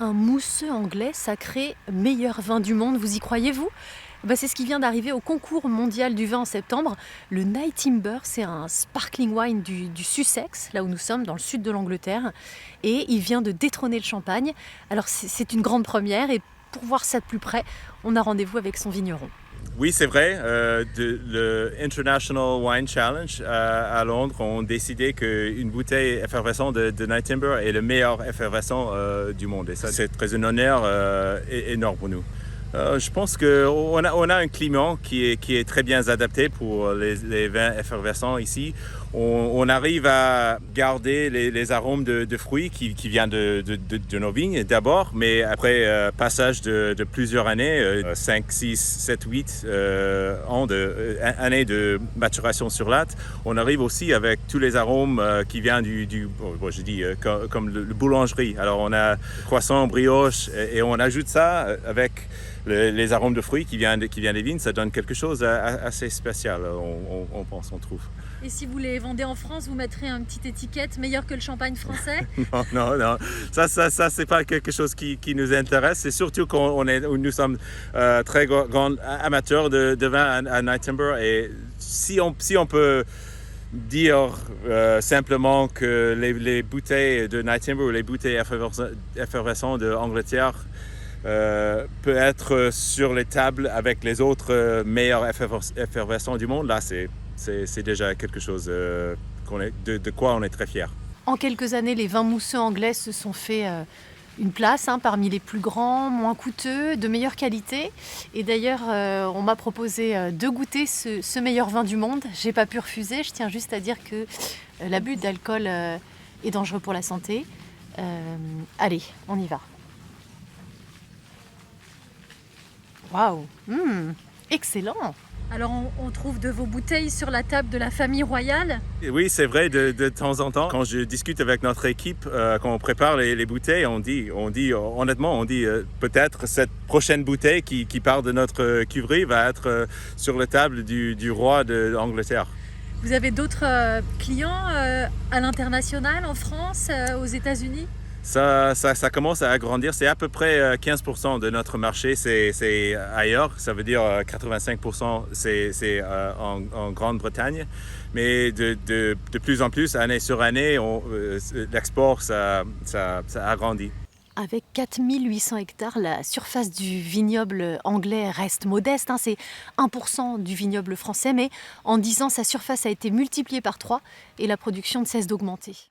Un mousseux anglais sacré meilleur vin du monde, vous y croyez-vous? C'est ce qui vient d'arriver au concours mondial du vin en septembre. Le Night Timber, c'est un sparkling wine du Sussex, là où nous sommes, dans le sud de l'Angleterre. Et il vient de détrôner le champagne. Alors c'est une grande première et pour voir ça de plus près, on a rendez-vous avec son vigneron. Oui, c'est vrai. Le International Wine Challenge à Londres ont décidé qu'une bouteille effervescente de Night Timber est le meilleur effervescent du monde. Et ça, c'est très un honneur énorme pour nous. Je pense qu'on a un climat qui est très bien adapté pour les vins effervescents ici. On arrive à garder les arômes de fruits qui viennent de nos vignes d'abord, mais après passage de plusieurs années, 5, 6, 7, 8 ans années de maturation sur latte, on arrive aussi avec tous les arômes qui viennent comme le boulangerie. Alors on a croissant, brioche et on ajoute ça avec les arômes de fruits qui viennent des vignes. Ça donne quelque chose assez spécial, on pense, on trouve. Et si vous les vendez en France, vous mettrez une petite étiquette meilleur que le champagne français? Non. Ça c'est pas quelque chose qui nous intéresse. C'est surtout nous sommes très grands amateurs de vin à Night Timber. Et si on peut dire simplement que les bouteilles de Night Timber ou les bouteilles effervescentes d'Angleterre peut être sur les tables avec les autres meilleurs effervescents du monde, là c'est déjà quelque chose de quoi on est très fiers. En quelques années, les vins mousseux anglais se sont fait une place parmi les plus grands, moins coûteux, de meilleure qualité. Et d'ailleurs, on m'a proposé de goûter ce meilleur vin du monde. J'ai pas pu refuser. Je tiens juste à dire que l'abus d'alcool est dangereux pour la santé. Allez, on y va. Waouh, excellent! Alors on trouve de vos bouteilles sur la table de la famille royale? Oui, c'est vrai, de temps en temps, quand je discute avec notre équipe, quand on prépare les bouteilles, on dit honnêtement, peut-être cette prochaine bouteille qui part de notre cuverie va être sur la table du roi d'Angleterre. Vous avez d'autres clients à l'international, en France, aux États-Unis? Ça commence à agrandir. C'est à peu près 15% de notre marché, c'est ailleurs. Ça veut dire 85%, c'est en Grande-Bretagne. Mais de plus en plus, année sur année, l'export, ça agrandit. Avec 4800 hectares, la surface du vignoble anglais reste modeste. C'est 1% du vignoble français, mais en 10 ans, sa surface a été multipliée par 3 et la production ne cesse d'augmenter.